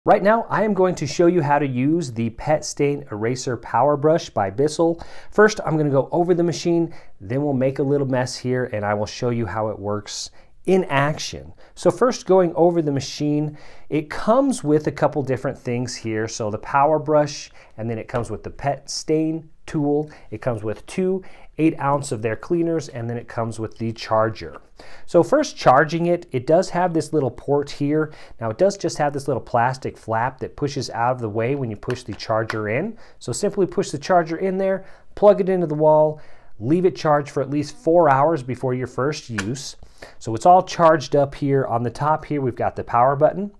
Right now, I am going to show you how to use the Pet Stain Eraser PowerBrush by Bissell. First, I'm going to go over the machine, then we'll make a little mess here and I will show you how it works in action. So first, going over the machine, it comes with a couple different things here. So the PowerBrush, and then it comes with the Pet Stain tool. It comes with two 8-ounce of their cleaners, and then it comes with the charger. So first, charging it, it does have this little port here. Now it does just have this little plastic flap that pushes out of the way when you push the charger in. So simply push the charger in there, plug it into the wall, leave it charged for at least 4 hours before your first use. So it's all charged up here. On the top here, we've got the power button.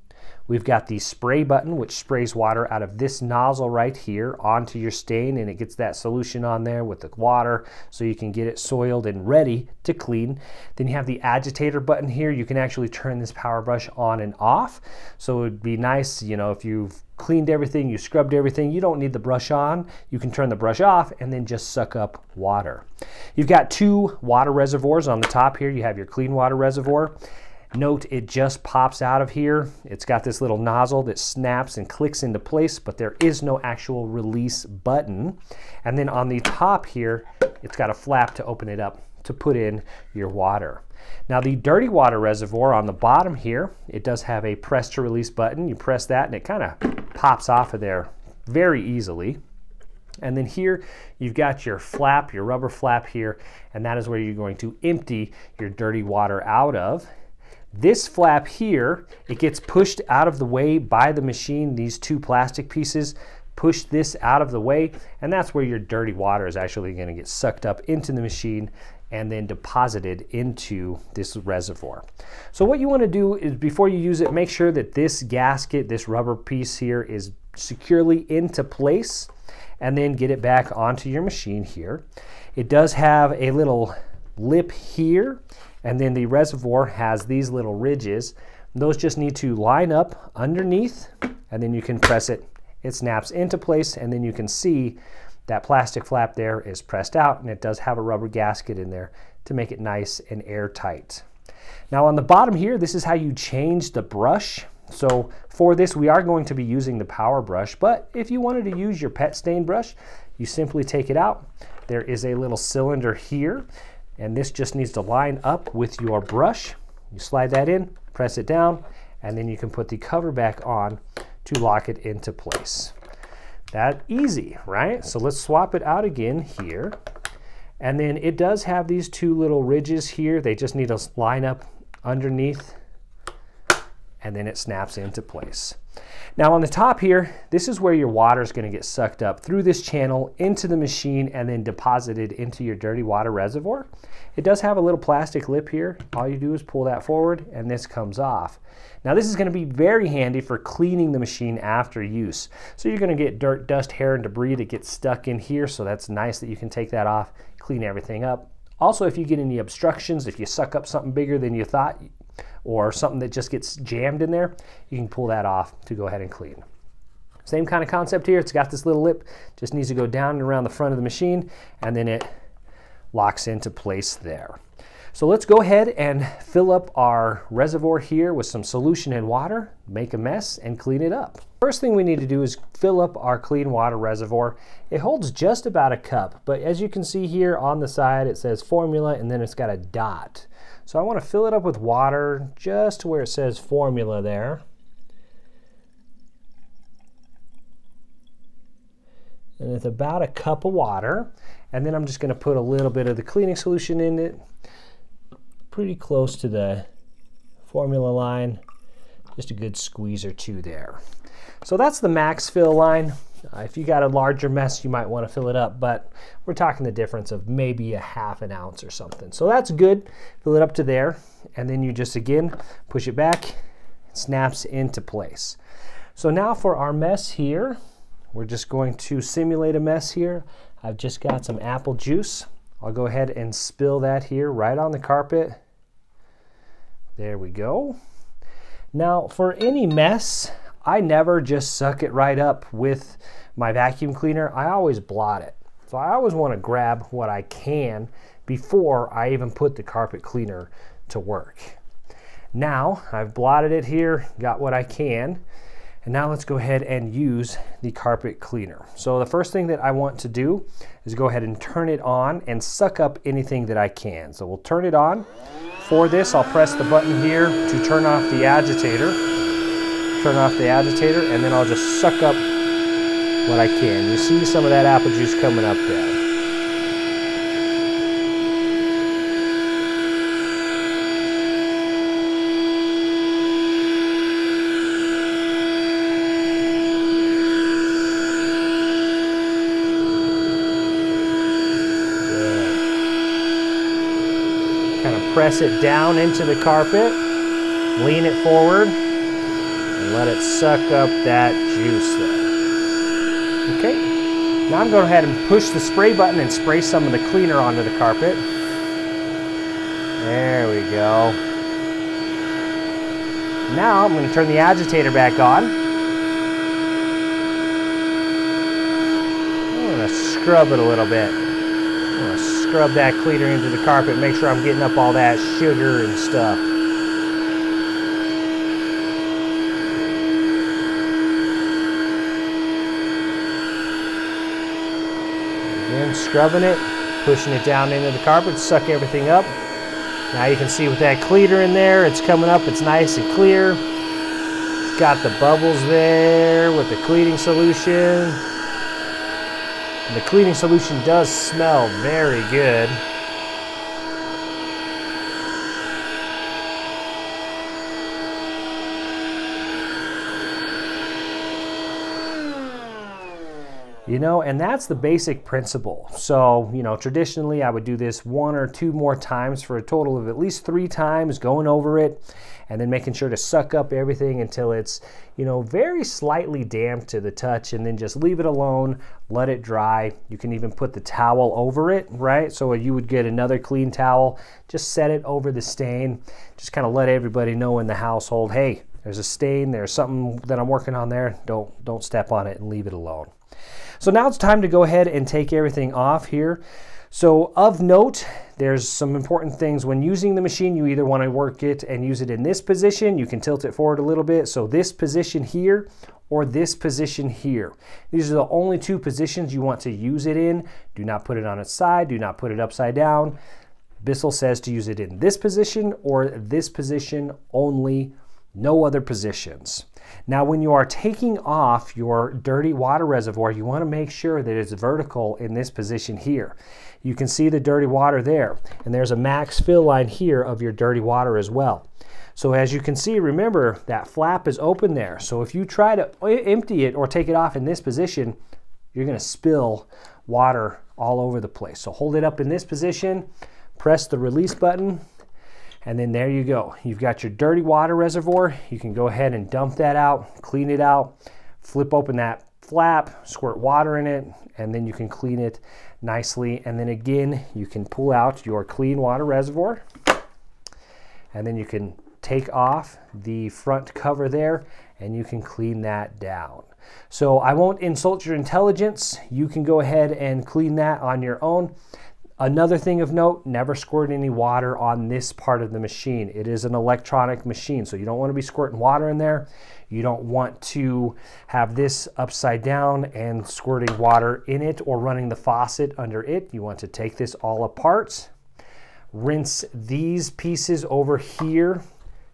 We've got the spray button, which sprays water out of this nozzle right here onto your stain, and it gets that solution on there with the water so you can get it soiled and ready to clean. Then you have the agitator button here. You can actually turn this power brush on and off. So it would be nice, you know, if you've cleaned everything, you scrubbed everything, you don't need the brush on. You can turn the brush off and then just suck up water. You've got two water reservoirs on the top here. You have your clean water reservoir. Note it just pops out of here. It's got this little nozzle that snaps and clicks into place, but there is no actual release button. And then on the top here, it's got a flap to open it up to put in your water. Now the dirty water reservoir on the bottom here, it does have a press to release button. You press that and it kind of pops off of there very easily. And then here you've got your flap, your rubber flap here, and that is where you're going to empty your dirty water out of. This flap here, it gets pushed out of the way by the machine. These two plastic pieces push this out of the way, and that's where your dirty water is actually going to get sucked up into the machine and then deposited into this reservoir. So what you want to do is, before you use it, make sure that this gasket, this rubber piece here, is securely into place, and then get it back onto your machine here. It does have a little lip here, and then the reservoir has these little ridges. Those just need to line up underneath, and then you can press it. It snaps into place, and then you can see that plastic flap there is pressed out, and it does have a rubber gasket in there to make it nice and airtight. Now on the bottom here, this is how you change the brush. So for this, we are going to be using the PowerBrush, but if you wanted to use your pet stain brush, you simply take it out. There is a little cylinder here, and this just needs to line up with your brush. You slide that in, press it down, and then you can put the cover back on to lock it into place. That easy, right? So let's swap it out again here. And then it does have these two little ridges here. They just need to line up underneath, and then it snaps into place. Now on the top here, this is where your water is going to get sucked up through this channel into the machine and then deposited into your dirty water reservoir. It does have a little plastic lip here. All you do is pull that forward and this comes off. Now this is going to be very handy for cleaning the machine after use. So you're going to get dirt, dust, hair, and debris that gets stuck in here, so that's nice that you can take that off, clean everything up. Also, if you get any obstructions, if you suck up something bigger than you thought, or something that just gets jammed in there, you can pull that off to go ahead and clean. Same kind of concept here. It's got this little lip, just needs to go down and around the front of the machine, and then it locks into place there. So let's go ahead and fill up our reservoir here with some solution and water, make a mess, and clean it up. First thing we need to do is fill up our clean water reservoir. It holds just about a cup, but as you can see here on the side, it says formula, and then it's got a dot. So I want to fill it up with water just to where it says formula there. And it's about a cup of water. And then I'm just going to put a little bit of the cleaning solution in it, pretty close to the formula line. Just a good squeeze or two there. So that's the max fill line. If you got a larger mess, you might want to fill it up, but we're talking the difference of maybe a ½ an ounce or something. So that's good. Fill it up to there, and then you just again push it back. It snaps into place. So now for our mess here, we're just going to simulate a mess here. I've just got some apple juice. I'll go ahead and spill that here right on the carpet. There we go. Now for any mess, I never just suck it right up with my vacuum cleaner. I always blot it. So I always want to grab what I can before I even put the carpet cleaner to work. Now I've blotted it here, got what I can. And now let's go ahead and use the carpet cleaner. So the first thing that I want to do is go ahead and turn it on and suck up anything that I can. So we'll turn it on. For this, I'll press the button here to turn off the agitator. Turn off the agitator, and then I'll just suck up what I can. You see some of that apple juice coming up there. Kind of press it down into the carpet, lean it forward, and let it suck up that juice there. Okay, now I'm going to go ahead and push the spray button and spray some of the cleaner onto the carpet. There we go. Now I'm going to turn the agitator back on. I'm going to scrub it a little bit. I'm going to scrub that cleaner into the carpet, make sure I'm getting up all that sugar and stuff. Again, scrubbing it, pushing it down into the carpet, suck everything up. Now you can see with that cleaner in there, it's coming up, it's nice and clear. It's got the bubbles there with the cleaning solution. And the cleaning solution does smell very good. You know, and that's the basic principle. So, you know, traditionally I would do this 1 or 2 more times for a total of at least 3 times, going over it and then making sure to suck up everything until it's, you know, very slightly damp to the touch, and then just leave it alone, let it dry. You can even put the towel over it, right? So you would get another clean towel, just set it over the stain, just kind of let everybody know in the household, hey, there's a stain, there's something that I'm working on there, don't step on it and leave it alone. So now it's time to go ahead and take everything off here. So of note, there's some important things. When using the machine, you either want to work it and use it in this position. You can tilt it forward a little bit. So this position here or this position here. These are the only 2 positions you want to use it in. Do not put it on its side. Do not put it upside down. Bissell says to use it in this position or this position only, no other positions. Now, when you are taking off your dirty water reservoir, you want to make sure that it's vertical in this position here. You can see the dirty water there, and there's a max fill line here of your dirty water as well. So as you can see, remember that flap is open there. So if you try to empty it or take it off in this position, you're going to spill water all over the place. So hold it up in this position, press the release button, and then there you go. You've got your dirty water reservoir. You can go ahead and dump that out, clean it out, flip open that flap, squirt water in it, and then you can clean it nicely. And then again, you can pull out your clean water reservoir, and then you can take off the front cover there, and you can clean that down. So I won't insult your intelligence. You can go ahead and clean that on your own. Another thing of note, never squirt any water on this part of the machine. It is an electronic machine, so you don't want to be squirting water in there. You don't want to have this upside down and squirting water in it or running the faucet under it. You want to take this all apart, rinse these pieces over here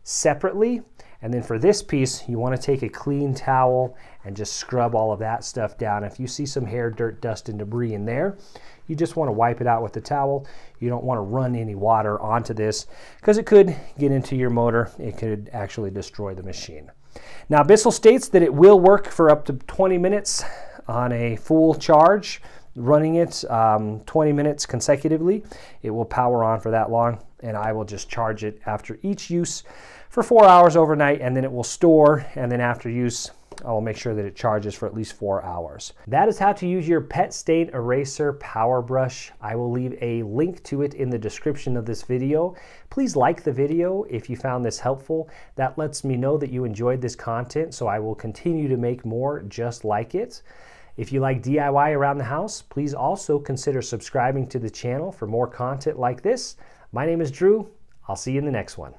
separately, and then for this piece, you want to take a clean towel and just scrub all of that stuff down. If you see some hair, dirt, dust, and debris in there, you just want to wipe it out with the towel. You don't want to run any water onto this because it could get into your motor. It could actually destroy the machine. Now, Bissell states that it will work for up to 20 minutes on a full charge. Running it 20 minutes consecutively, it will power on for that long, and I will just charge it after each use for 4 hours overnight, and then it will store, and then after use, I will make sure that it charges for at least 4 hours. That is how to use your Pet Stain Eraser PowerBrush. I will leave a link to it in the description of this video. Please like the video if you found this helpful. That lets me know that you enjoyed this content, so I will continue to make more just like it. If you like DIY around the house, please also consider subscribing to the channel for more content like this. My name is Drew. I'll see you in the next one.